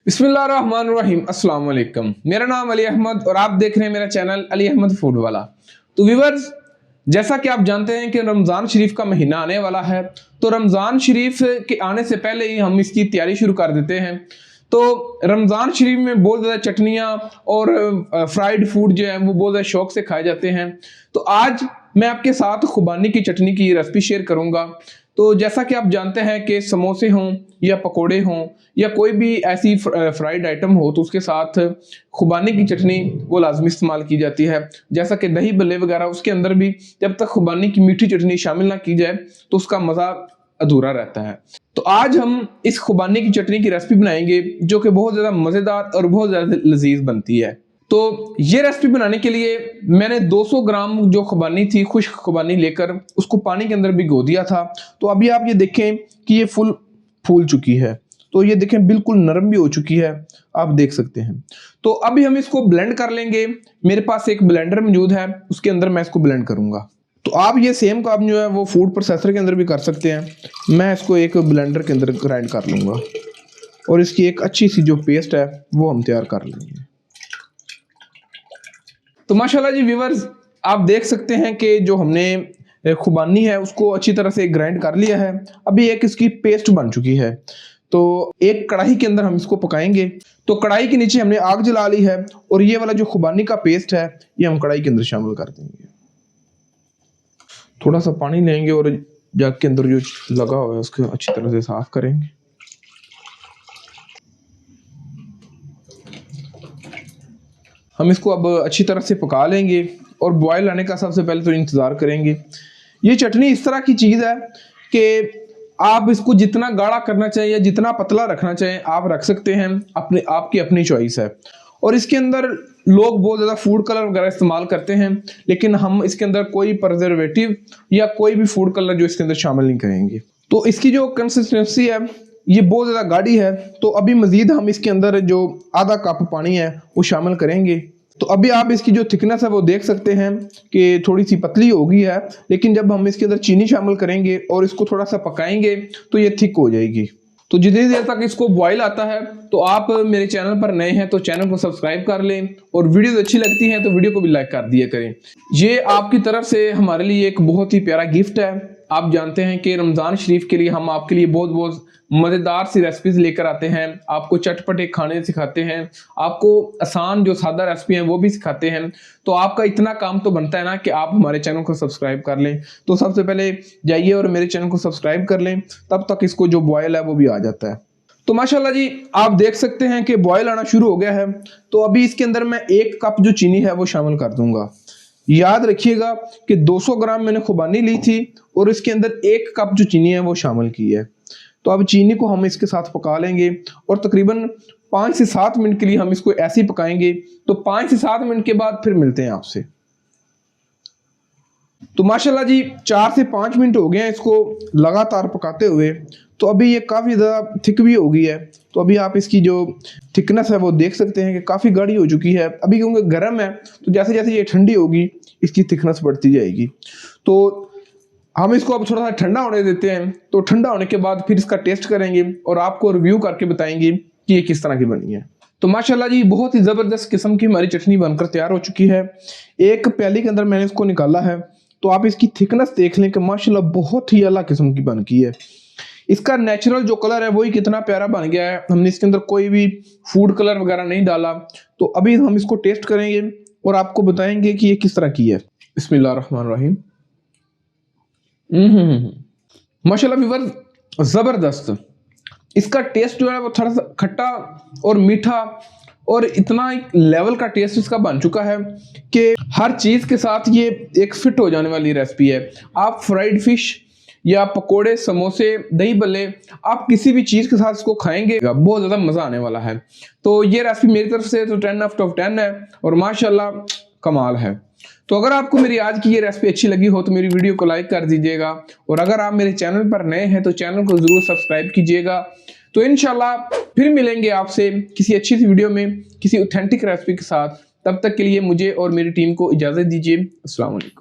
बिस्मिल्लाहिर्रहमानिर्रहीम अस्सलाम वालेकुम। मेरा नाम अली अहमद और आप देख रहे हैं मेरा चैनल अली अहमद फूड वाला। तो व्यूअर्स, जैसा कि आप जानते हैं कि रमज़ान शरीफ का महीना आने वाला है, तो रमज़ान शरीफ के आने से पहले ही हम इसकी तैयारी शुरू कर देते हैं। तो रमज़ान शरीफ में बहुत ज़्यादा चटनियाँ और फ्राइड फूड जो है वो बहुत ज़्यादा शौक से खाए जाते हैं। तो आज मैं आपके साथ खुबानी की चटनी की रेसिपी शेयर करूँगा। तो जैसा कि आप जानते हैं कि समोसे हों या पकोड़े हों या कोई भी ऐसी फ्राइड आइटम हो तो उसके साथ खुबानी की चटनी वो लाजमी इस्तेमाल की जाती है। जैसा कि दही भल्ले वगैरह, उसके अंदर भी जब तक खुबानी की मीठी चटनी शामिल ना की जाए तो उसका मज़ा अधूरा रहता है। तो आज हम इस खुबानी की चटनी की रेसिपी बनाएंगे जो कि बहुत ज़्यादा मज़ेदार और बहुत ज़्यादा लजीज बनती है। तो ये रेसिपी बनाने के लिए मैंने 200 ग्राम जो खुबानी थी, खुश्क खुबानी लेकर उसको पानी के अंदर भिगो दिया था। तो अभी आप ये देखें कि ये फूल चुकी है। तो ये देखें बिल्कुल नरम भी हो चुकी है, आप देख सकते हैं। तो अभी हम इसको ब्लेंड कर लेंगे। मेरे पास एक ब्लेंडर मौजूद है, उसके अंदर मैं इसको ब्लेंड करूंगा। तो आप ये सेम काम जो है वो फूड प्रोसेसर के अंदर भी कर सकते हैं। मैं इसको एक ब्लेंडर के अंदर ग्राइंड कर लूँगा और इसकी एक अच्छी सी जो पेस्ट है वो हम तैयार कर लेंगे। तो माशाल्लाह जी व्यूअर्स, आप देख सकते हैं कि जो हमने खुबानी है उसको अच्छी तरह से ग्राइंड कर लिया है। अभी एक इसकी पेस्ट बन चुकी है। तो एक कढ़ाई के अंदर हम इसको पकाएंगे। तो कढ़ाई के नीचे हमने आग जला ली है और ये वाला जो खुबानी का पेस्ट है ये हम कढ़ाई के अंदर शामिल कर देंगे। थोड़ा सा पानी लेंगे और जग के अंदर जो लगा हुआ है उसको अच्छी तरह से साफ करेंगे। हम इसको अब अच्छी तरह से पका लेंगे और बॉयल आने का सबसे पहले तो इंतज़ार करेंगे। ये चटनी इस तरह की चीज़ है कि आप इसको जितना गाढ़ा करना चाहिए या जितना पतला रखना चाहिए आप रख सकते हैं, आपकी अपनी चॉइस है। और इसके अंदर लोग बहुत ज़्यादा फूड कलर वगैरह इस्तेमाल करते हैं, लेकिन हम इसके अंदर कोई प्रिजर्वेटिव या कोई भी फूड कलर जो इसके अंदर शामिल नहीं करेंगे। तो इसकी जो कंसिस्टेंसी है ये बहुत ज़्यादा गाढ़ी है। तो अभी मज़ीद हम इसके अंदर जो आधा कप पानी है वो शामिल करेंगे। तो अभी आप इसकी जो थिकनेस है वो देख सकते हैं कि थोड़ी सी पतली हो गई है, लेकिन जब हम इसके अंदर चीनी शामिल करेंगे और इसको थोड़ा सा पकाएंगे तो ये थिक हो जाएगी। तो जितनी देर तक इसको बॉईल आता है तो आप मेरे चैनल पर नए हैं तो चैनल को सब्सक्राइब कर लें और वीडियोस अच्छी लगती हैं तो वीडियो को भी लाइक कर दिया करें। ये आपकी तरफ से हमारे लिए एक बहुत ही प्यारा गिफ्ट है। आप जानते हैं कि रमज़ान शरीफ के लिए हम आपके लिए बहुत बहुत मज़ेदार सी रेसिपीज लेकर आते हैं, आपको चटपटे खाने सिखाते हैं, आपको आसान जो सादा रेसिपी हैं वो भी सिखाते हैं। तो आपका इतना काम तो बनता है ना कि आप हमारे चैनल को सब्सक्राइब कर लें। तो सबसे पहले जाइए और मेरे चैनल को सब्सक्राइब कर लें, तब तक इसको जो बॉयल है वो भी आ जाता है। तो माशाल्लाह जी आप देख सकते हैं कि बॉयल आना शुरू हो गया है। तो अभी इसके अंदर मैं 1 कप जो चीनी है वो शामिल कर दूंगा। याद रखिएगा कि 200 ग्राम मैंने खुबानी ली थी और इसके अंदर 1 कप जो चीनी है वो शामिल की है। तो अब चीनी को हम इसके साथ पका लेंगे और तकरीबन 5 से 7 मिनट के लिए हम इसको ऐसे ही पकाएंगे। तो 5 से 7 मिनट के बाद फिर मिलते हैं आपसे। तो माशाल्लाह जी 4 से 5 मिनट हो गए हैं इसको लगातार पकाते हुए। तो अभी ये काफ़ी ज़्यादा थिक भी हो गई है। तो अभी आप इसकी जो थिकनेस है वो देख सकते हैं कि काफ़ी गाढ़ी हो चुकी है। अभी क्योंकि गर्म है तो जैसे जैसे ये ठंडी होगी इसकी थिकनेस बढ़ती जाएगी। तो हम इसको अब थोड़ा सा ठंडा होने देते हैं। तो ठंडा होने के बाद फिर इसका टेस्ट करेंगे और आपको रिव्यू करके बताएंगे कि ये किस तरह की बनी है। तो माशाल्लाह जी बहुत ही ज़बरदस्त किस्म की हमारी चटनी बनकर तैयार हो चुकी है। एक प्याली के अंदर मैंने इसको निकाला है। तो आप इसकी थिकनेस देख लें कि माशाल्लाह बहुत ही अला किस्म की बन की है। इसका नेचुरल जो कलर है वही कितना प्यारा बन गया है। हमने इसके अंदर कोई भी फूड कलर वगैरह नहीं डाला। तो अभी हम इसको टेस्ट करेंगे और आपको बताएंगे कि ये किस तरह की है। बिस्मिल्लाहिर्रहमानिर्रहीम। माशाल्लाह व्यूअर्स, जबरदस्त। इसका टेस्ट जो है वो थोड़ा सा खट्टा और मीठा और इतना लेवल का टेस्ट इसका बन चुका है कि हर चीज के साथ ये एक फिट हो जाने वाली रेसिपी है। आप फ्राइड फिश या पकोड़े, समोसे, दही भल्ले, आप किसी भी चीज के साथ इसको खाएंगे बहुत ज्यादा मजा आने वाला है। तो ये रेसिपी मेरी तरफ से तो 10 आउट ऑफ 10 है और माशाल्लाह कमाल है। तो अगर आपको मेरी आज की ये रेसिपी अच्छी लगी हो तो मेरी वीडियो को लाइक कर दीजिएगा और अगर आप मेरे चैनल पर नए हैं तो चैनल को जरूर सब्सक्राइब कीजिएगा। तो इंशाल्लाह फिर मिलेंगे आपसे किसी अच्छी सी वीडियो में किसी ऑथेंटिक रेसिपी के साथ। तब तक के लिए मुझे और मेरी टीम को इजाज़त दीजिए। अस्सलाम वालेकुम।